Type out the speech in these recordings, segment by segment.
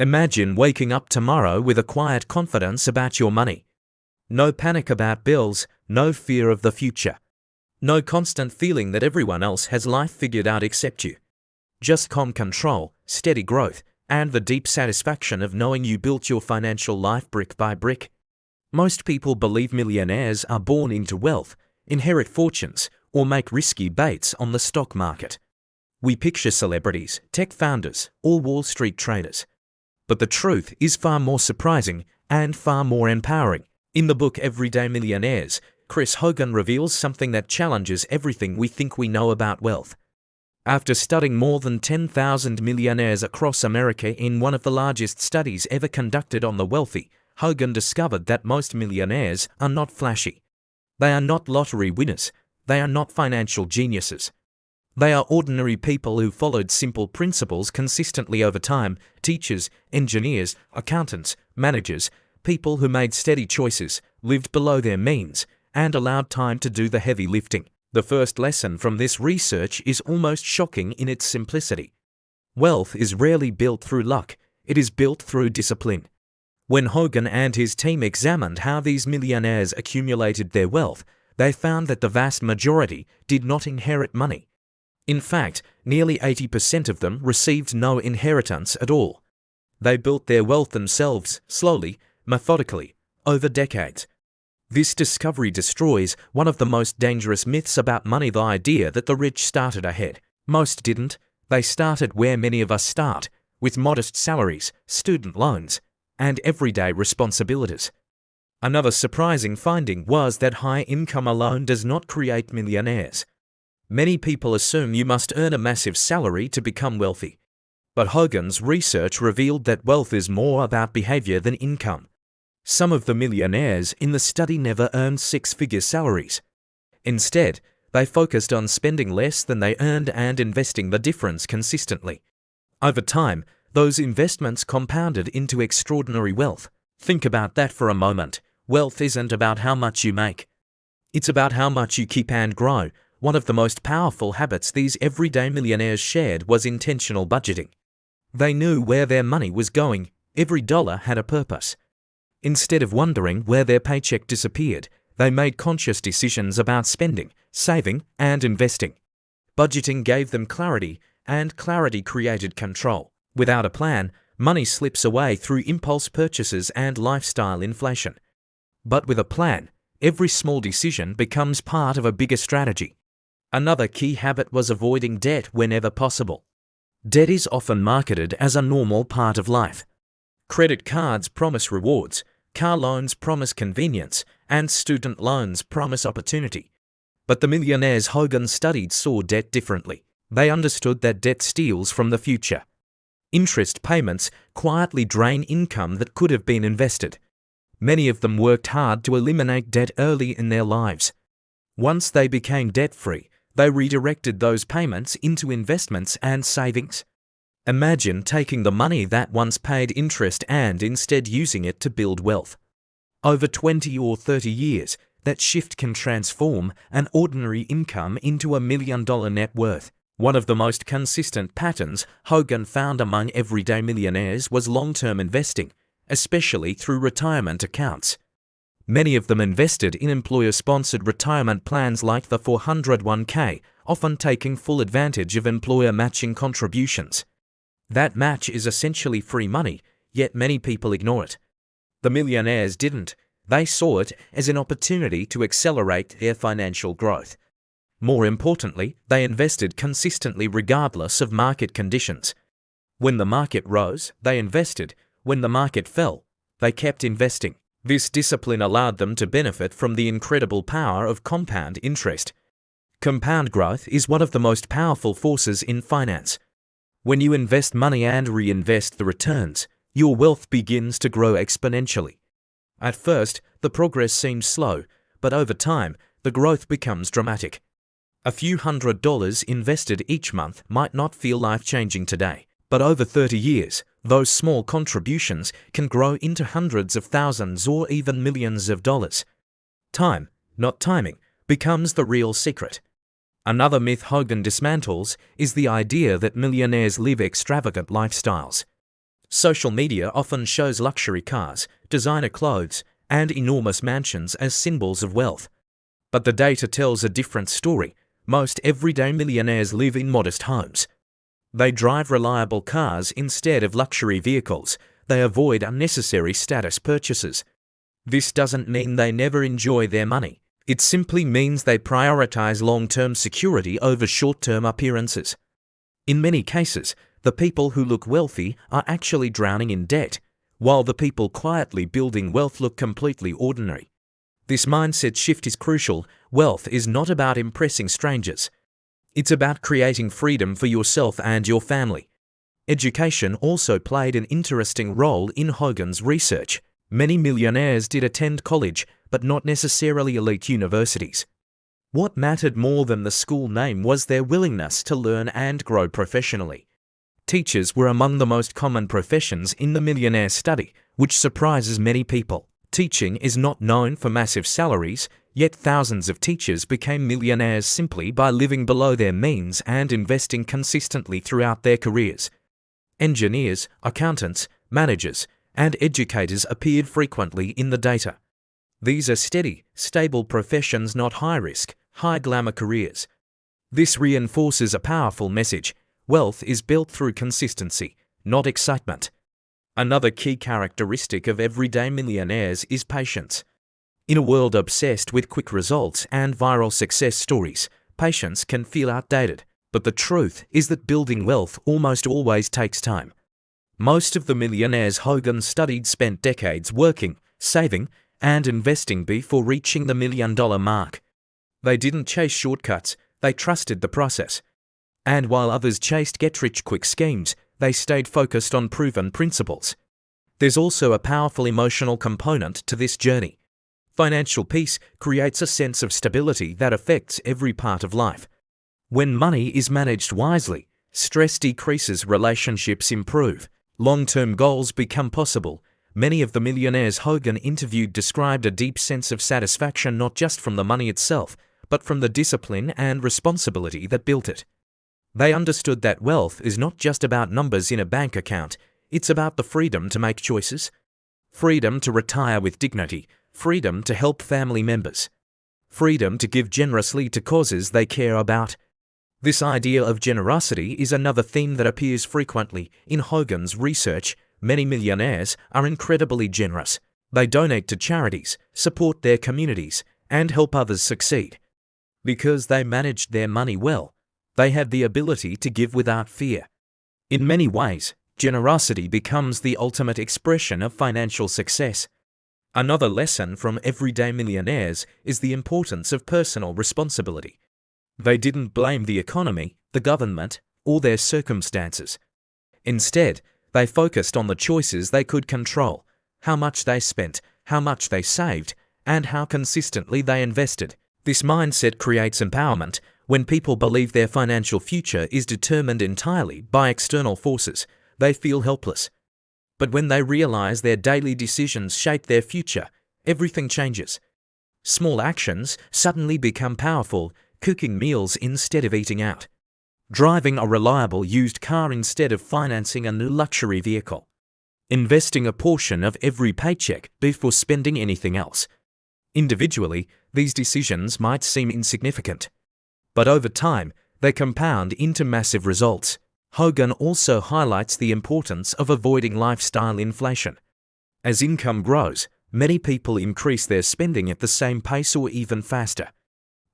Imagine waking up tomorrow with a quiet confidence about your money. No panic about bills, no fear of the future. No constant feeling that everyone else has life figured out except you. Just calm control, steady growth, and the deep satisfaction of knowing you built your financial life brick by brick. Most people believe millionaires are born into wealth, inherit fortunes, or make risky bets on the stock market. We picture celebrities, tech founders, or Wall Street traders. But the truth is far more surprising and far more empowering. In the book Everyday Millionaires, Chris Hogan reveals something that challenges everything we think we know about wealth. After studying more than 10,000 millionaires across America in one of the largest studies ever conducted on the wealthy, Hogan discovered that most millionaires are not flashy. They are not lottery winners. They are not financial geniuses. They are ordinary people who followed simple principles consistently over time: teachers, engineers, accountants, managers, people who made steady choices, lived below their means, and allowed time to do the heavy lifting. The first lesson from this research is almost shocking in its simplicity. Wealth is rarely built through luck, it is built through discipline. When Hogan and his team examined how these millionaires accumulated their wealth, they found that the vast majority did not inherit money. In fact, nearly 80% of them received no inheritance at all. They built their wealth themselves, slowly, methodically, over decades. This discovery destroys one of the most dangerous myths about money: the idea that the rich started ahead. Most didn't. They started where many of us start, with modest salaries, student loans, and everyday responsibilities. Another surprising finding was that high income alone does not create millionaires. Many people assume you must earn a massive salary to become wealthy. But Hogan's research revealed that wealth is more about behavior than income. Some of the millionaires in the study never earned six-figure salaries. Instead, they focused on spending less than they earned and investing the difference consistently. Over time, those investments compounded into extraordinary wealth. Think about that for a moment. Wealth isn't about how much you make. It's about how much you keep and grow. One of the most powerful habits these everyday millionaires shared was intentional budgeting. They knew where their money was going. Every dollar had a purpose. Instead of wondering where their paycheck disappeared, they made conscious decisions about spending, saving, and investing. Budgeting gave them clarity, and clarity created control. Without a plan, money slips away through impulse purchases and lifestyle inflation. But with a plan, every small decision becomes part of a bigger strategy. Another key habit was avoiding debt whenever possible. Debt is often marketed as a normal part of life. Credit cards promise rewards, car loans promise convenience, and student loans promise opportunity. But the millionaires Hogan studied saw debt differently. They understood that debt steals from the future. Interest payments quietly drain income that could have been invested. Many of them worked hard to eliminate debt early in their lives. Once they became debt-free, they redirected those payments into investments and savings. Imagine taking the money that once paid interest and instead using it to build wealth. Over 20 or 30 years, that shift can transform an ordinary income into $1 million net worth. One of the most consistent patterns Hogan found among everyday millionaires was long-term investing, especially through retirement accounts. Many of them invested in employer-sponsored retirement plans like the 401k, often taking full advantage of employer matching contributions. That match is essentially free money, yet many people ignore it. The millionaires didn't. They saw it as an opportunity to accelerate their financial growth. More importantly, they invested consistently regardless of market conditions. When the market rose, they invested. When the market fell, they kept investing. This discipline allowed them to benefit from the incredible power of compound interest. Compound growth is one of the most powerful forces in finance. When you invest money and reinvest the returns, your wealth begins to grow exponentially. At first, the progress seems slow, but over time, the growth becomes dramatic. A few $100s invested each month might not feel life-changing today, but over 30 years, those small contributions can grow into hundreds of thousands or even millions of dollars. Time, not timing, becomes the real secret. Another myth Hogan dismantles is the idea that millionaires live extravagant lifestyles. Social media often shows luxury cars, designer clothes, and enormous mansions as symbols of wealth. But the data tells a different story. Most everyday millionaires live in modest homes. They drive reliable cars instead of luxury vehicles. They avoid unnecessary status purchases. This doesn't mean they never enjoy their money. It simply means they prioritize long-term security over short-term appearances. In many cases, the people who look wealthy are actually drowning in debt, while the people quietly building wealth look completely ordinary. This mindset shift is crucial. Wealth is not about impressing strangers. It's about creating freedom for yourself and your family. Education also played an interesting role in Hogan's research. Many millionaires did attend college, but not necessarily elite universities. What mattered more than the school name was their willingness to learn and grow professionally. Teachers were among the most common professions in the Millionaire study, which surprises many people. Teaching is not known for massive salaries, yet thousands of teachers became millionaires simply by living below their means and investing consistently throughout their careers. Engineers, accountants, managers, and educators appeared frequently in the data. These are steady, stable professions, not high-risk, high-glamour careers. This reinforces a powerful message. Wealth is built through consistency, not excitement. Another key characteristic of everyday millionaires is patience. In a world obsessed with quick results and viral success stories, patience can feel outdated, but the truth is that building wealth almost always takes time. Most of the millionaires Hogan studied spent decades working, saving, and investing before reaching the $1 million mark. They didn't chase shortcuts, they trusted the process. And while others chased get-rich-quick schemes, they stayed focused on proven principles. There's also a powerful emotional component to this journey. Financial peace creates a sense of stability that affects every part of life. When money is managed wisely, stress decreases, relationships improve, long-term goals become possible. Many of the millionaires Hogan interviewed described a deep sense of satisfaction not just from the money itself, but from the discipline and responsibility that built it. They understood that wealth is not just about numbers in a bank account, it's about the freedom to make choices, freedom to retire with dignity, freedom to help family members, freedom to give generously to causes they care about. This idea of generosity is another theme that appears frequently in Hogan's research. Many millionaires are incredibly generous. They donate to charities, support their communities, and help others succeed. Because they managed their money well, they had the ability to give without fear. In many ways, generosity becomes the ultimate expression of financial success. Another lesson from everyday millionaires is the importance of personal responsibility. They didn't blame the economy, the government, or their circumstances. Instead, they focused on the choices they could control, how much they spent, how much they saved, and how consistently they invested. This mindset creates empowerment. When people believe their financial future is determined entirely by external forces, they feel helpless. But when they realize their daily decisions shape their future, everything changes. Small actions suddenly become powerful, cooking meals instead of eating out, driving a reliable used car instead of financing a new luxury vehicle, investing a portion of every paycheck before spending anything else. Individually, these decisions might seem insignificant, but over time, they compound into massive results. Hogan also highlights the importance of avoiding lifestyle inflation. As income grows, many people increase their spending at the same pace or even faster.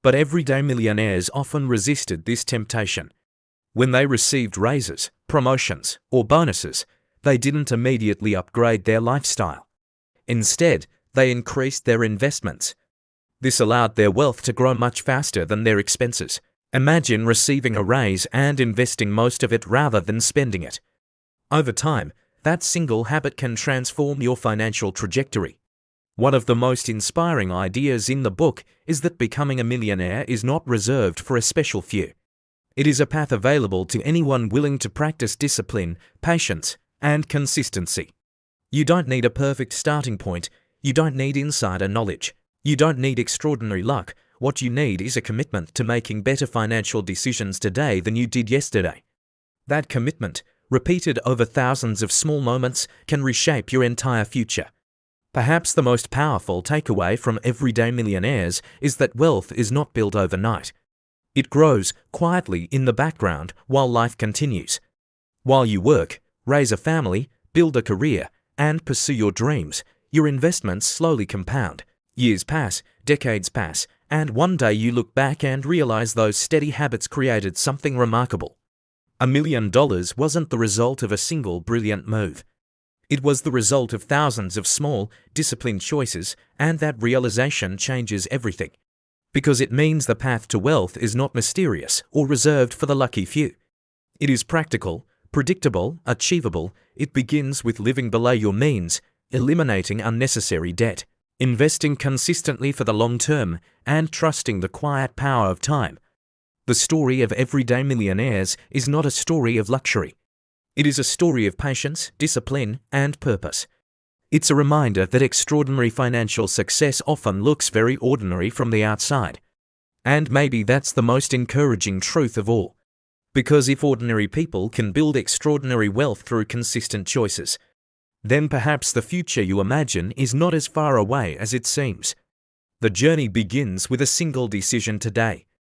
But everyday millionaires often resisted this temptation. When they received raises, promotions, or bonuses, they didn't immediately upgrade their lifestyle. Instead, they increased their investments. This allowed their wealth to grow much faster than their expenses. Imagine receiving a raise and investing most of it rather than spending it. Over time, that single habit can transform your financial trajectory. One of the most inspiring ideas in the book is that becoming a millionaire is not reserved for a special few. It is a path available to anyone willing to practice discipline, patience, and consistency. You don't need a perfect starting point. You don't need insider knowledge. You don't need extraordinary luck. What you need is a commitment to making better financial decisions today than you did yesterday. That commitment, repeated over thousands of small moments, can reshape your entire future. Perhaps the most powerful takeaway from Everyday Millionaires is that wealth is not built overnight. It grows quietly in the background while life continues. While you work, raise a family, build a career, and pursue your dreams, your investments slowly compound. Years pass, decades pass, and one day you look back and realize those steady habits created something remarkable. $1 million wasn't the result of a single brilliant move. It was the result of thousands of small, disciplined choices, and that realization changes everything. Because it means the path to wealth is not mysterious or reserved for the lucky few. It is practical, predictable, achievable. It begins with living below your means, eliminating unnecessary debt, investing consistently for the long term, and trusting the quiet power of time. The story of Everyday Millionaires is not a story of luxury. It is a story of patience, discipline, and purpose. It's a reminder that extraordinary financial success often looks very ordinary from the outside. And maybe that's the most encouraging truth of all. Because if ordinary people can build extraordinary wealth through consistent choices, then perhaps the future you imagine is not as far away as it seems. The journey begins with a single decision today.